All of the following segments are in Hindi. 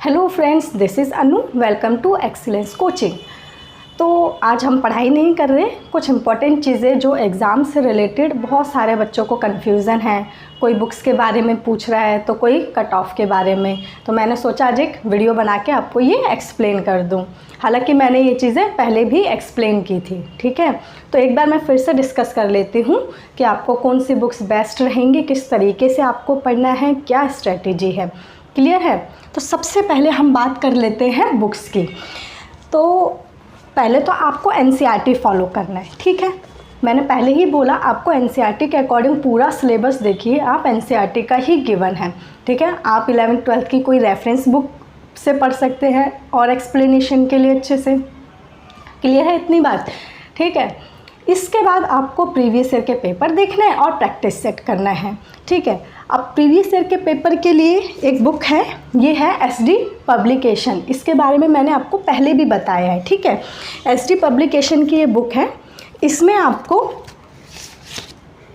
Hello friends, this is Anu. Welcome to Excellence Coaching. तो आज हम पढ़ाई नहीं कर रहे, कुछ इंपॉर्टेंट चीज़ें जो एग्ज़ाम से रिलेटेड बहुत सारे बच्चों को कन्फ्यूज़न है। कोई बुक्स के बारे में पूछ रहा है तो कोई कट ऑफ के बारे में। तो मैंने सोचा आज एक वीडियो बना के आपको ये एक्सप्लेन कर दूं। हालांकि मैंने ये चीज़ें पहले भी एक्सप्लेन की थी, ठीक है। तो एक बार मैं फिर से डिस्कस कर लेती हूँ कि आपको कौन सी बुक्स बेस्ट रहेंगी, किस तरीके से आपको पढ़ना है, क्या स्ट्रेटेजी है। क्लियर है? तो सबसे पहले हम बात कर लेते हैं बुक्स की। तो पहले तो आपको एनसीईआरटी फॉलो करना है, ठीक है। मैंने पहले ही बोला आपको एनसीईआरटी के अकॉर्डिंग पूरा सिलेबस देखिए, आप एनसीईआरटी का ही गिवन है, ठीक है। आप 11th-12th की कोई रेफरेंस बुक से पढ़ सकते हैं और एक्सप्लेनेशन के लिए अच्छे से। क्लियर है इतनी बात? ठीक है। इसके बाद आपको प्रीवियस ईयर के पेपर देखना है और प्रैक्टिस सेट करना है, ठीक है। अब प्रीवियस ईयर के पेपर के लिए एक बुक है, ये है एसडी पब्लिकेशन। इसके बारे में मैंने आपको पहले भी बताया है, ठीक है। एसडी पब्लिकेशन की ये बुक है। इसमें आपको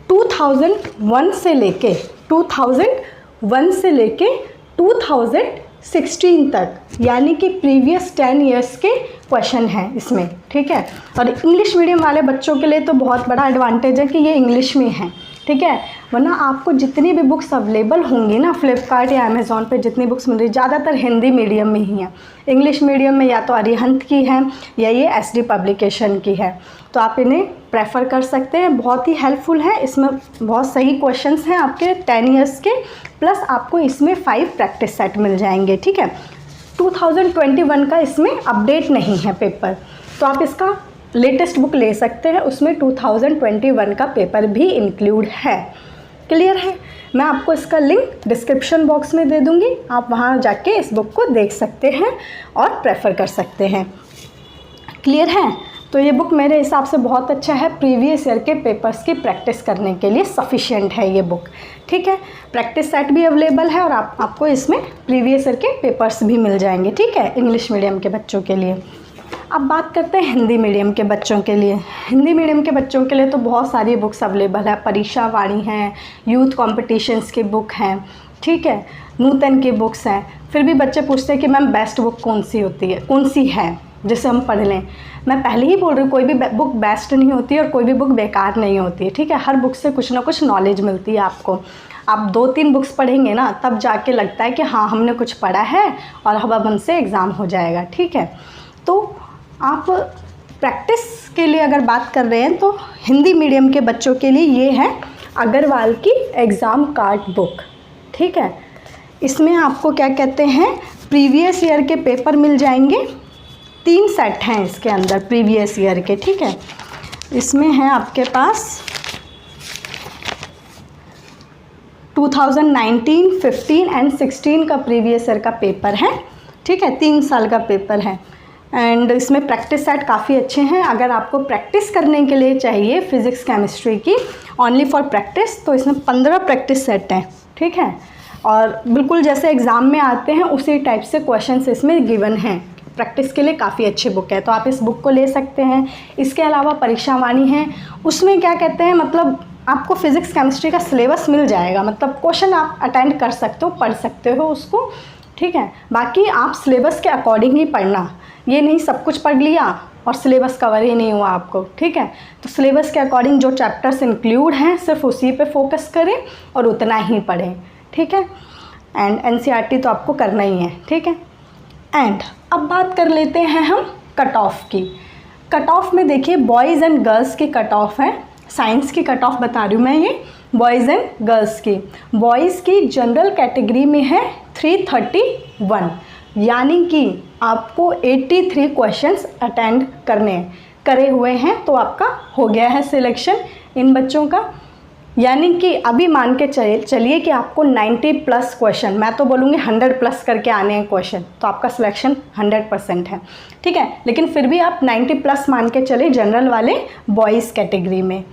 2001 से लेके 2016 तक, यानी कि प्रीवियस 10 ईयर्स के क्वेश्चन हैं इसमें, ठीक है। और इंग्लिश मीडियम वाले बच्चों के लिए तो बहुत बड़ा एडवांटेज है कि ये इंग्लिश में है, ठीक है। वरना आपको जितनी भी बुक्स अवेलेबल होंगी ना फ्लिपकार्ट या अमेज़ॉन पे, जितनी बुक्स मिल रही ज़्यादातर हिंदी मीडियम में ही हैं। इंग्लिश मीडियम में या तो अरिहंत की है या ये एसडी पब्लिकेशन की है। तो आप इन्हें प्रेफर कर सकते हैं, बहुत ही हेल्पफुल है। इसमें बहुत सही क्वेश्चंस हैं आपके 10 ईयर्स के, प्लस आपको इसमें 5 प्रैक्टिस सेट मिल जाएंगे, ठीक है। 2021 का इसमें अपडेट नहीं है पेपर, तो आप इसका लेटेस्ट बुक ले सकते हैं, उसमें 2021 का पेपर भी इंक्लूड है। क्लियर है? मैं आपको इसका लिंक डिस्क्रिप्शन बॉक्स में दे दूंगी, आप वहां जाके इस बुक को देख सकते हैं और प्रेफर कर सकते हैं। क्लियर है? तो ये बुक मेरे हिसाब से बहुत अच्छा है, प्रीवियस ईयर के पेपर्स की प्रैक्टिस करने के लिए सफिशिएंट है ये बुक, ठीक है। प्रैक्टिस सेट भी अवेलेबल है और आपको इसमें प्रीवियस ईयर के पेपर्स भी मिल जाएंगे, ठीक है, इंग्लिश मीडियम के बच्चों के लिए। अब बात करते हैं हिंदी मीडियम के बच्चों के लिए। हिंदी मीडियम के बच्चों के लिए तो बहुत सारी बुक्स अवेलेबल है। परीक्षा वाणी हैं, यूथ कॉम्पिटिशन्स की बुक हैं, ठीक है, नूतन की बुक्स हैं। फिर भी बच्चे पूछते हैं कि मैम बेस्ट बुक कौन सी होती है, कौन सी है जिसे हम पढ़ लें। मैं पहले ही बोल रही हूँ, कोई भी बुक बेस्ट नहीं होती है और कोई भी बुक बेकार नहीं होती है, ठीक है। हर बुक से कुछ ना कुछ नॉलेज मिलती है आपको। आप 2-3 बुक्स पढ़ेंगे ना, तब जाके लगता है कि हाँ हमने कुछ पढ़ा है और अब हमसे एग्ज़ाम हो जाएगा, ठीक है। तो आप प्रैक्टिस के लिए अगर बात कर रहे हैं तो हिंदी मीडियम के बच्चों के लिए ये है अग्रवाल की एग्ज़ाम कार्ड बुक, ठीक है। इसमें आपको क्या कहते हैं, प्रीवियस ईयर के पेपर मिल जाएंगे। 3 सेट हैं इसके अंदर प्रीवियस ईयर के, ठीक है। इसमें है आपके पास 2019, 15 एंड 16 का प्रीवियस ईयर का पेपर है, ठीक है। 3 साल का पेपर है। एंड इसमें प्रैक्टिस सेट काफ़ी अच्छे हैं। अगर आपको प्रैक्टिस करने के लिए चाहिए फिज़िक्स केमिस्ट्री की ओनली फॉर प्रैक्टिस, तो इसमें 15 प्रैक्टिस सेट हैं, ठीक है। और बिल्कुल जैसे एग्ज़ाम में आते हैं उसी टाइप से क्वेश्चंस इसमें गिवन हैं। प्रैक्टिस के लिए काफ़ी अच्छी बुक है, तो आप इस बुक को ले सकते हैं। इसके अलावा परीक्षा वाणी है, उसमें क्या कहते हैं, मतलब आपको फिज़िक्स केमिस्ट्री का सिलेबस मिल जाएगा, मतलब क्वेश्चन आप अटेंड कर सकते हो, पढ़ सकते हो उसको, ठीक है। बाकी आप सिलेबस के अकॉर्डिंग ही पढ़ना, ये नहीं सब कुछ पढ़ लिया और सिलेबस कवर ही नहीं हुआ आपको, ठीक है। तो सिलेबस के अकॉर्डिंग जो चैप्टर्स इंक्लूड हैं सिर्फ उसी पे फोकस करें और उतना ही पढ़ें, ठीक है। एंड एनसीईआरटी तो आपको करना ही है, ठीक है। एंड अब बात कर लेते हैं हम कट ऑफ की। कट ऑफ में देखिए बॉयज़ एंड गर्ल्स की कट ऑफ है। साइंस की कट ऑफ बता रही हूँ मैं, ये बॉयज़ एंड गर्ल्स की। बॉयज़ की जनरल कैटेगरी में है 331, यानी कि आपको 83 क्वेश्चंस अटेंड करे हुए हैं, तो आपका हो गया है सिलेक्शन इन बच्चों का। यानी कि अभी मान के चलिए कि आपको 90+ क्वेश्चन, मैं तो बोलूँगी 100+ करके आने हैं क्वेश्चन, तो आपका सिलेक्शन 100% है, ठीक है। लेकिन फिर भी आप 90+ मान के चले जनरल वाले बॉयज़ कैटेगरी में।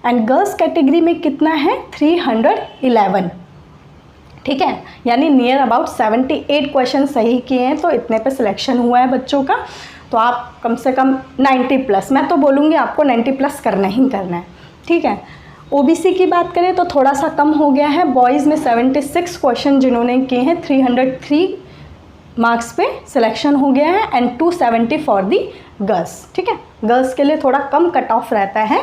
एंड गर्ल्स कैटेगरी में कितना है, 311, ठीक है। यानी नियर अबाउट 78 क्वेश्चन सही किए हैं, तो इतने पे सिलेक्शन हुआ है बच्चों का। तो आप कम से कम 90+, मैं तो बोलूँगी आपको 90+ करना ही करना है, ठीक है। ओबीसी की बात करें तो थोड़ा सा कम हो गया है। बॉयज़ में 76 क्वेश्चन जिन्होंने किए हैं, 303 मार्क्स पे सिलेक्शन हो गया है एंड 270 फॉर दी गर्ल्स। ठीक है, गर्ल्स के लिए थोड़ा कम कट ऑफ रहता है।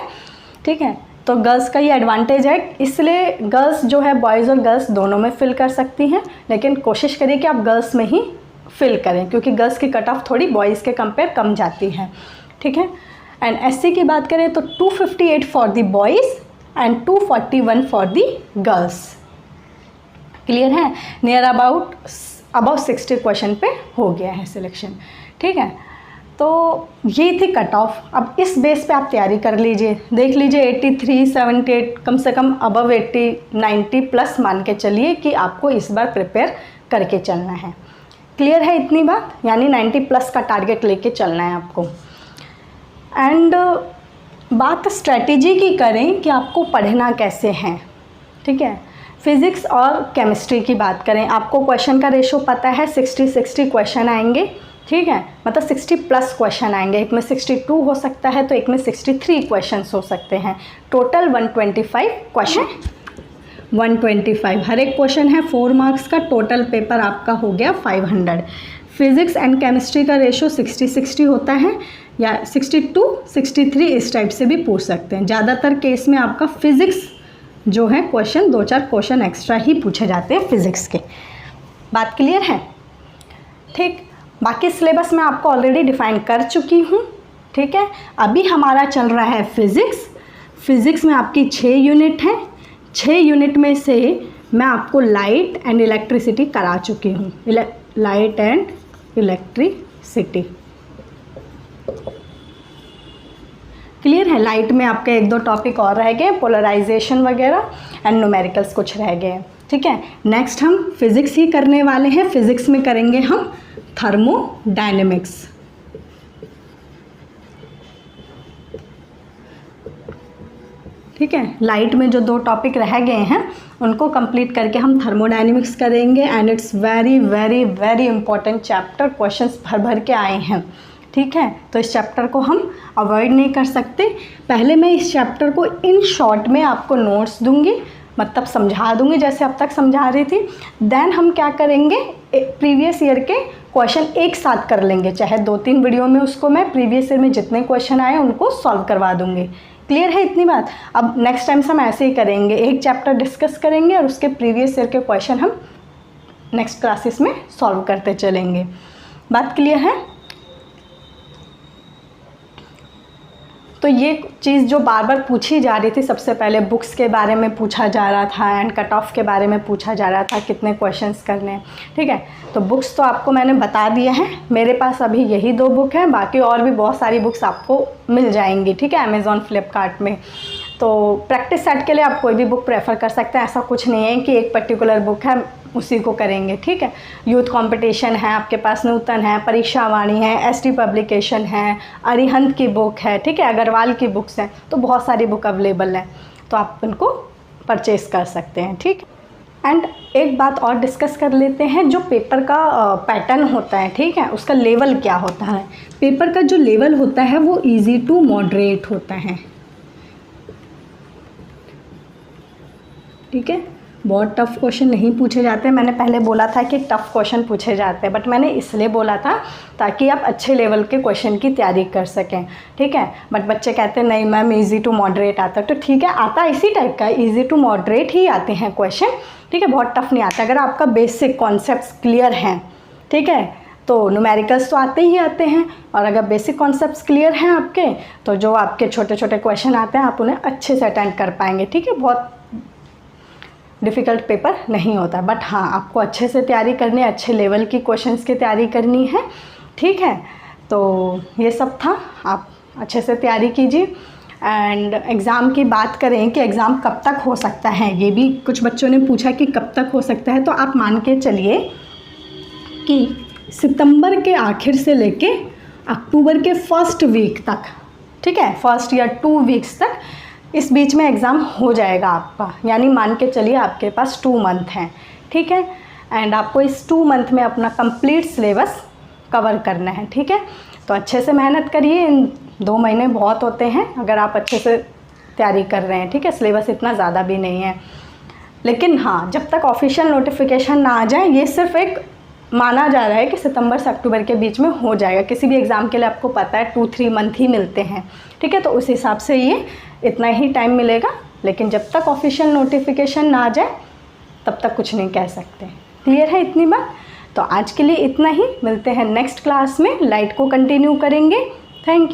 ठीक है, तो गर्ल्स का ये एडवांटेज है, इसलिए गर्ल्स जो है बॉयज़ और गर्ल्स दोनों में फिल कर सकती हैं, लेकिन कोशिश करिए कि आप गर्ल्स में ही फिल करें क्योंकि गर्ल्स की कट ऑफ थोड़ी बॉयज़ के कंपेयर कम जाती है। ठीक है, एंड एससी की बात करें तो 258 for the boys and 241 for the girls. Clear है, नियर अबाउट 60 क्वेश्चन पे हो गया है सिलेक्शन। ठीक है, तो ये थी कट ऑफ। अब इस बेस पे आप तैयारी कर लीजिए, देख लीजिए 83, 78, कम से कम अबव 80, 90 प्लस मान के चलिए कि आपको इस बार प्रिपेयर करके चलना है। क्लियर है इतनी बात, यानी 90 प्लस का टारगेट लेके चलना है आपको। एंड बात स्ट्रेटेजी की करें कि आपको पढ़ना कैसे है। ठीक है, फिज़िक्स और केमिस्ट्री की बात करें, आपको क्वेश्चन का रेशो पता है, 60-60 क्वेश्चन आएंगे। ठीक है, मतलब 60 प्लस क्वेश्चन आएंगे, एक में 62 हो सकता है तो एक में 63 क्वेश्चंस हो सकते हैं। टोटल 125 क्वेश्चन, 125 हर एक क्वेश्चन है 4 मार्क्स का। टोटल पेपर आपका हो गया 500। फिज़िक्स एंड केमिस्ट्री का रेशो 60-60 होता है या 62-63 इस टाइप से भी पूछ सकते हैं। ज़्यादातर केस में आपका फ़िज़िक्स जो है क्वेश्चन 2-4 क्वेश्चन एक्स्ट्रा ही पूछे जाते हैं फ़िज़िक्स के। बात क्लियर है? ठीक, बाकी सिलेबस मैं आपको ऑलरेडी डिफ़ाइन कर चुकी हूँ। ठीक है, अभी हमारा चल रहा है फ़िज़िक्स। फ़िज़िक्स में आपकी 6 यूनिट हैं। 6 यूनिट में से मैं आपको लाइट एंड इलेक्ट्रिसिटी करा चुकी हूँ। लाइट एंड इलेक्ट्रिसिटी क्लियर है। लाइट में आपके 1-2 टॉपिक और रह गए, पोलराइजेशन वगैरह एंड न्यूमेरिकल्स कुछ रह गए। ठीक है, नेक्स्ट हम फिज़िक्स ही करने वाले हैं। फिज़िक्स में करेंगे हम थर्मोडायनेमिक्स। ठीक है, लाइट में जो 2 टॉपिक रह गए हैं उनको कंप्लीट करके हम थर्मोडायनेमिक्स करेंगे and it's very very very important chapter. Questions भर भर के आए हैं। ठीक है, तो इस चैप्टर को हम अवॉइड नहीं कर सकते। पहले मैं इस चैप्टर को इन शॉर्ट में आपको नोट्स दूंगी, मतलब समझा दूंगी जैसे अब तक समझा रही थी। देन हम क्या करेंगे, प्रीवियस ईयर के क्वेश्चन एक साथ कर लेंगे, चाहे 2-3 वीडियो में उसको मैं प्रीवियस ईयर में जितने क्वेश्चन आए उनको सॉल्व करवा दूंगी। क्लियर है इतनी बात? अब नेक्स्ट टाइम से हम ऐसे ही करेंगे, एक चैप्टर डिस्कस करेंगे और उसके प्रीवियस ईयर के क्वेश्चन हम नेक्स्ट क्लासेस में सॉल्व करते चलेंगे। बात क्लियर है? तो ये चीज़ जो बार बार पूछी जा रही थी, सबसे पहले बुक्स के बारे में पूछा जा रहा था एंड कट ऑफ के बारे में पूछा जा रहा था, कितने क्वेश्चंस करने हैं। ठीक है, तो बुक्स तो आपको मैंने बता दिए हैं। मेरे पास अभी यही 2 बुक हैं, बाकी और भी बहुत सारी बुक्स आपको मिल जाएंगी। ठीक है, अमेज़ॉन फ्लिपकार्ट में। तो प्रैक्टिस सेट के लिए आप कोई भी बुक प्रेफर कर सकते हैं, ऐसा कुछ नहीं है कि एक पर्टिकुलर बुक है उसी को करेंगे। ठीक है, यूथ कंपटीशन है आपके पास, नूतन है, परीक्षा वाणी है, एसटी पब्लिकेशन है, अरिहंत की बुक है। ठीक है, अग्रवाल की बुक्स हैं, तो बहुत सारी बुक अवेलेबल हैं, तो आप उनको परचेज़ कर सकते हैं। ठीक, एंड एक बात और डिस्कस कर लेते हैं, जो पेपर का पैटर्न होता है, ठीक है, उसका लेवल क्या होता है। पेपर का जो लेवल होता है वो ईजी टू मॉडरेट होता है। ठीक है, बहुत टफ़ क्वेश्चन नहीं पूछे जाते। मैंने पहले बोला था कि टफ़ क्वेश्चन पूछे जाते हैं, बट मैंने इसलिए बोला था ताकि आप अच्छे लेवल के क्वेश्चन की तैयारी कर सकें। ठीक है, बट बच्चे कहते हैं नहीं मैम इजी टू मॉडरेट आता है, तो ठीक है, आता इसी टाइप का, इजी टू मॉडरेट ही आते हैं क्वेश्चन। ठीक है, बहुत टफ़ नहीं आता अगर आपका बेसिक कॉन्सेप्ट्स क्लियर हैं। ठीक है, तो न्यूमेरिकल्स तो आते ही आते हैं, और अगर बेसिक कॉन्सेप्ट्स क्लियर हैं आपके, तो जो आपके छोटे छोटे क्वेश्चन आते हैं आप उन्हें अच्छे से अटेंड कर पाएंगे। ठीक है, बहुत डिफ़िकल्ट पेपर नहीं होता, बट हाँ आपको अच्छे से तैयारी करनी है, अच्छे लेवल की क्वेश्चंस की तैयारी करनी है। ठीक है, तो ये सब था, आप अच्छे से तैयारी कीजिए। एंड एग्ज़ाम की बात करें कि एग्ज़ाम कब तक हो सकता है, ये भी कुछ बच्चों ने पूछा कि कब तक हो सकता है, तो आप मान के चलिए कि सितंबर के आखिर से लेके अक्टूबर के फर्स्ट वीक तक, ठीक है, फर्स्ट या 2 वीक्स तक, इस बीच में एग्ज़ाम हो जाएगा आपका। यानी मान के चलिए आपके पास 2 मंथ हैं। ठीक है, एंड आपको इस 2 मंथ में अपना कंप्लीट सिलेबस कवर करना है। ठीक है, तो अच्छे से मेहनत करिए, इन 2 महीने बहुत होते हैं अगर आप अच्छे से तैयारी कर रहे हैं। ठीक है, सिलेबस इतना ज़्यादा भी नहीं है, लेकिन हाँ जब तक ऑफिशियल नोटिफिकेशन ना आ जाए, ये सिर्फ एक माना जा रहा है कि सितंबर से अक्टूबर के बीच में हो जाएगा। किसी भी एग्ज़ाम के लिए आपको पता है 2-3 मंथ ही मिलते हैं, ठीक है। तो उस हिसाब से ये इतना ही टाइम मिलेगा, लेकिन जब तक ऑफिशियल नोटिफिकेशन ना आ जाए तब तक कुछ नहीं कह सकते। क्लियर है इतनी बात? तो आज के लिए इतना ही, मिलते हैं नेक्स्ट क्लास में, लाइट को कंटिन्यू करेंगे। Thank you.